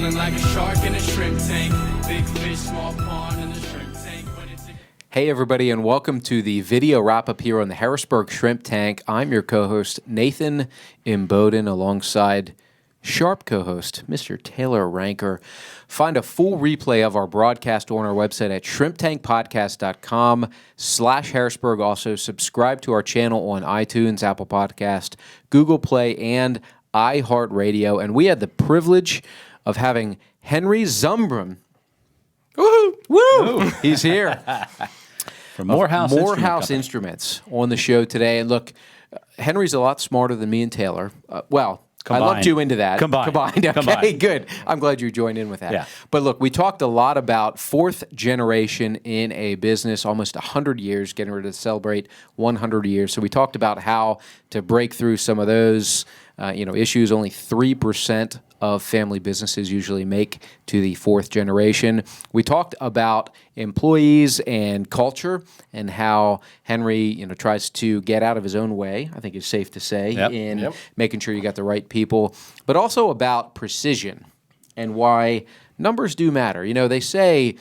feeling like a shark in a shrimp tank. Big fish, small pond in the shrimp tank. Hey everybody, and welcome to the video wrap-up here on the Harrisburg Shrimp Tank. I'm your co-host, Nathan Imboden, alongside sharp co-host, Mr. Taylor Ranker. Find a full replay of our broadcast on our website at shrimptankpodcast.com/Harrisburg. Also, subscribe to our channel on iTunes, Apple Podcast, Google Play, and iHeartRadio. And we had the privilege of having Henry Zumbrun. Woo! Woo! He's here. From Morehouse Instruments on the show today. And look, Henry's a lot smarter than me and Taylor. Combined. I lumped you into that. Combined. Okay, Combined. Good. I'm glad you joined in with that. Yeah. But look, we talked a lot about fourth generation in a business, almost 100 years, getting ready to celebrate 100 years. So we talked about how to break through some of those issues. Only 3% of family businesses usually make to the fourth generation. We talked about employees and culture and how Henry, tries to get out of his own way, I think it's safe to say, in making sure you got the right people, but also about precision and why numbers do matter. They say,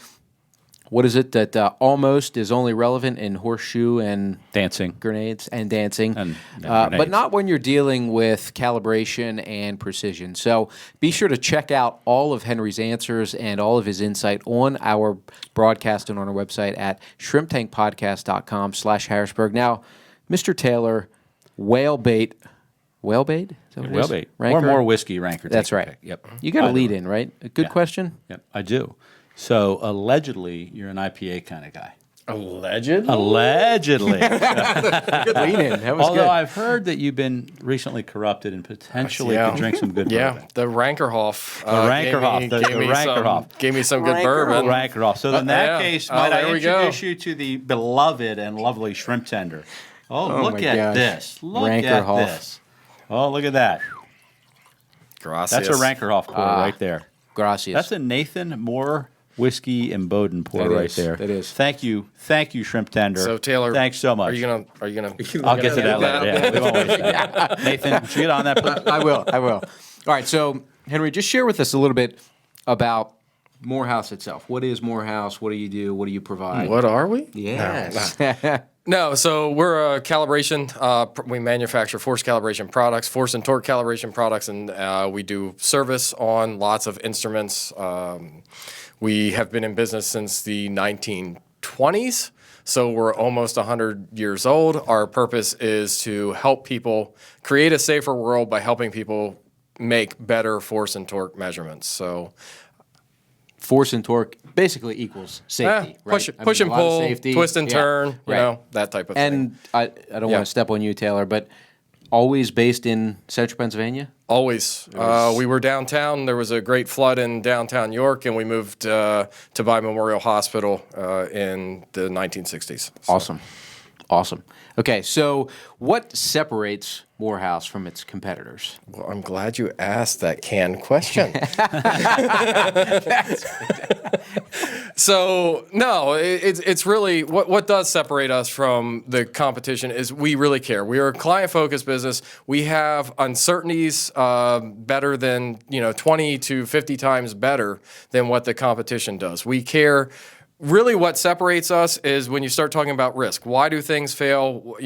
what is it that almost is only relevant in horseshoe and dancing, grenades and dancing, grenades. But not when you're dealing with calibration and precision. So be sure to check out all of Henry's answers and all of his insight on our broadcast and on our website at shrimptankpodcast.com/Harrisburg. Now, Mr. Taylor, whale bait. Whale bait? Is that what it is? Whale bait. Ranker? Or more whiskey, Ranker. That's right. Pick. Yep. You got to lead in, right? A good question? Yep, I do. So, allegedly, you're an IPA kind of guy. Allegedly? Allegedly. Good lead in. That was Although good. I've heard that you've been recently corrupted and potentially could drink some good bourbon. The Rankerhoff. Gave me some good bourbon. Rankerhoff. So in that case, might I there we go. introduce you to the beloved and lovely shrimp tender. Oh, look my at gosh. this. Look Rankerhoff. at this. Oh, look at that. Gracias. That's a Rankerhoff pour right there. Gracias. That's a Nathan Moore whiskey and Bowden pour That right is, there. that is. Thank you, shrimp tender. So Taylor, thanks so much. Are you gonna? I'll get to that later. Yeah, we won't waste that. Nathan, would you get on that, please? I will. All right, so Henry, just share with us a little bit about Morehouse itself. What is Morehouse? What do you do? What do you provide? What are we? Yes. No, so we're a calibration. We manufacture force calibration products, force and torque calibration products, and we do service on lots of instruments. We have been in business since the 1920s, so we're almost 100 years old. Our purpose is to help people create a safer world by helping people make better force and torque measurements. So Force and torque basically equals safety, right? Push and a lot of pull, safety. twist and turn, you right. know, that type of thing. And I don't want to step on you, Taylor, but always based in central Pennsylvania? Always. We were downtown. There was a great flood in downtown York, and we moved to buy Memorial Hospital in the 1960s. So. Awesome. Okay, so what separates Morehouse from its competitors? Well, I'm glad you asked that canned question. So, no, it's really what does separate us from the competition is we really care. We are a client-focused business. We have uncertainties better than 20 to 50 times better than what the competition does. We care. Really what separates us is when you start talking about risk. Why do things fail?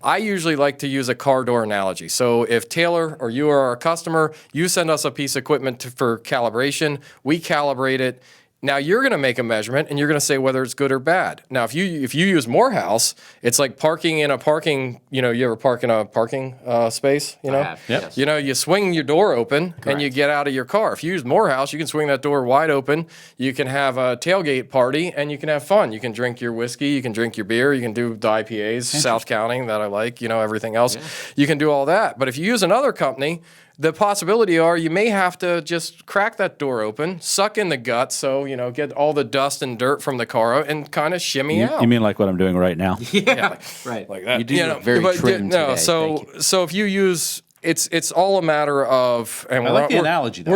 I usually like to use a car door analogy. So if Taylor or you are our customer, you send us a piece of equipment for calibration, we calibrate it. Now you're going to make a measurement and you're going to say whether it's good or bad. Now if you use Morehouse, it's like parking in a parking. You ever park in a parking space? I have, yes. You swing your door open and you get out of your car. If you use Morehouse, you can swing that door wide open. You can have a tailgate party and you can have fun. You can drink your whiskey, you can drink your beer, you can do the IPAs, South Counting that I like. everything else. Yeah. You can do all that. But if you use another company, the possibility are you may have to just crack that door open, suck in the guts, so get all the dust and dirt from the car out, and kind of shimmy out. You mean like what I'm doing right now? Yeah, right. Like that. You do look very trim today. So if you use, it's all a matter of. And I like the analogy though.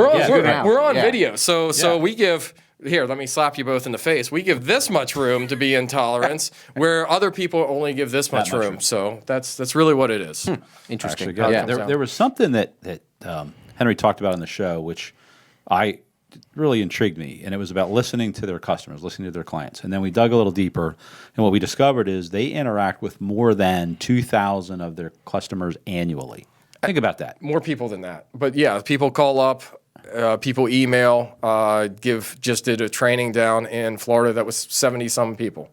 We're on video, so we give. Here, let me slap you both in the face. We give this much room to be in tolerance, where other people only give this much room. So that's really what it is. Interesting. There was something that Henry talked about on the show, which I really intrigued me, and it was about listening to their customers, listening to their clients. And then we dug a little deeper, and what we discovered is they interact with more than 2,000 of their customers annually. Think about that. More people than that. But yeah, people call up, people email, just did a training down in Florida that was 70-some people.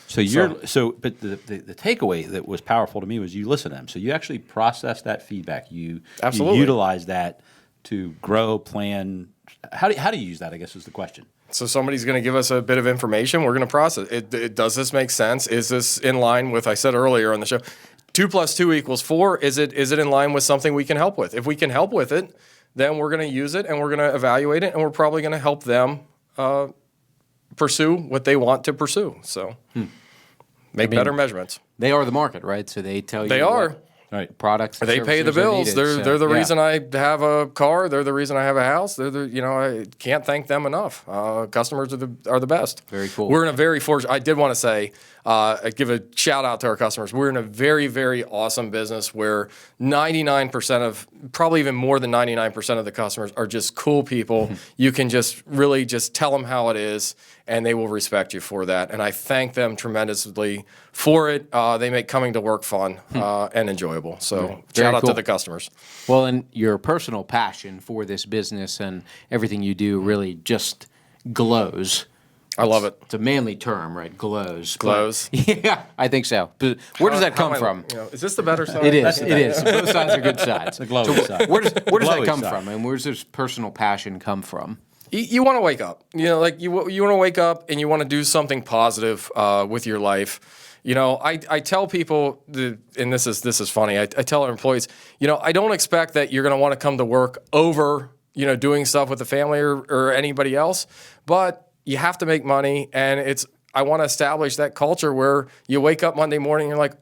But the takeaway that was powerful to me was you listen to them. So you actually process that feedback. You utilize that to grow, plan. How do you use that, I guess, is the question. So somebody's going to give us a bit of information. We're going to process it. Does this make sense? Is this in line with, I said earlier on the show, 2 + 2 = 4? Is it in line with something we can help with? If we can help with it, then we're going to use it and we're going to evaluate it, and we're probably going to help them pursue what they want to pursue. So make better measurements. They are the market, right? So they tell you They are. What products. They pay the bills. They're the reason I have a car. They're the reason I have a house. I can't thank them enough. Customers are the best. Very cool. We're in a very fortunate. I did want to say, give a shout out to our customers. We're in a very, very awesome business where 99% of, probably even more than 99% of the customers are just cool people. You can just really just tell them how it is, and they will respect you for that. And I thank them tremendously for it. They make coming to work fun and enjoyable. So shout out to the customers. Well, and your personal passion for this business and everything you do really just glows. I love it. It's a manly term, right? Glows. Glows. Yeah, I think so. But where does that come from? Is this the better side? It is. It is. Both sides are good sides. The glowy side. Where does that Glowy come side. from? And where's this personal passion come from? You want to wake up. You want to wake up and you want to do something positive with your life. I tell people, and this is funny. I tell our employees, I don't expect that you're going to want to come to work over, doing stuff with the family or anybody else, but you have to make money, and I want to establish that culture where you wake up Monday morning and you're like,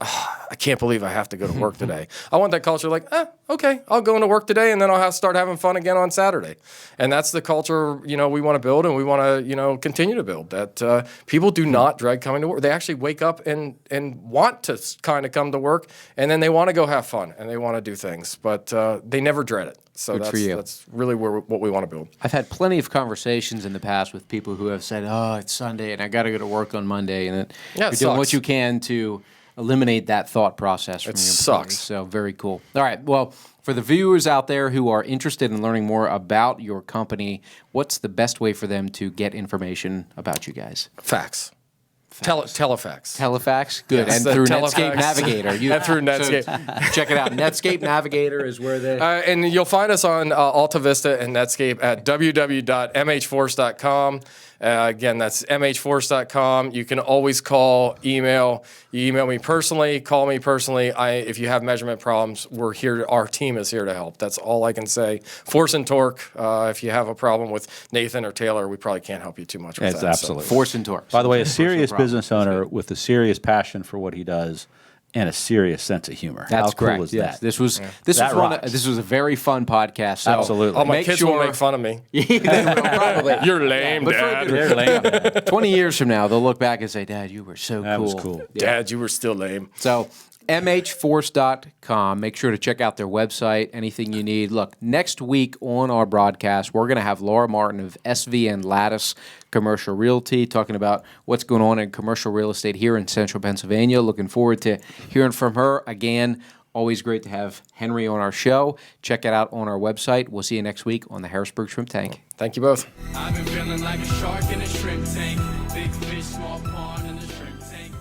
I can't believe I have to go to work today. I want that culture like, okay, I'll go into work today, and then I'll start having fun again on Saturday. And that's the culture, we want to build, and we want to, continue to build. That people do not dread coming to work. They actually wake up and want to kind of come to work, and then they want to go have fun, and they want to do things, but they never dread it. So that's really what we want to build. I've had plenty of conversations in the past with people who have said, it's Sunday, and I got to go to work on Monday, and you're doing what you can to eliminate that thought process from your employees. Sucks. So very cool. All right. Well, for the viewers out there who are interested in learning more about your company, what's the best way for them to get information about you guys? Fax. Telefax. Telefax? Good. Yes, and through Telefax. Netscape Navigator. And through Netscape. So check it out. Netscape Navigator is where they... and you'll find us on Alta Vista and Netscape at www.mhforce.com. Again, that's mhforce.com. You can always call, email. You email me personally, call me personally. If you have measurement problems, we're here. Our team is here to help. That's all I can say. Force and torque. If you have a problem with Nathan or Taylor, we probably can't help you too much with It's that. absolutely. Force and torque. By the way, a serious business owner with a serious passion for what he does and a serious sense of humor. That's How cool correct. is Yes. that? This was That one. rocks. This was a very fun podcast. So Absolutely. All my make kids sure, will make fun of me. They will, probably. You're lame, But for Dad. They're lame. 20 years from now, they'll look back and say, Dad, you were so That cool. was cool. Dad, you were still lame. So mhforce.com. Make sure to check out their website, anything you need. Look, next week on our broadcast, we're going to have Laura Martin of SVN Lattice Commercial Realty talking about what's going on in commercial real estate here in central Pennsylvania. Looking forward to hearing from her. Again, always great to have Henry on our show. Check it out on our website. We'll see you next week on the Harrisburg Shrimp Tank. Thank you both. I've been feeling like a shark in a shrimp tank. Big fish, small pond in the shrimp tank.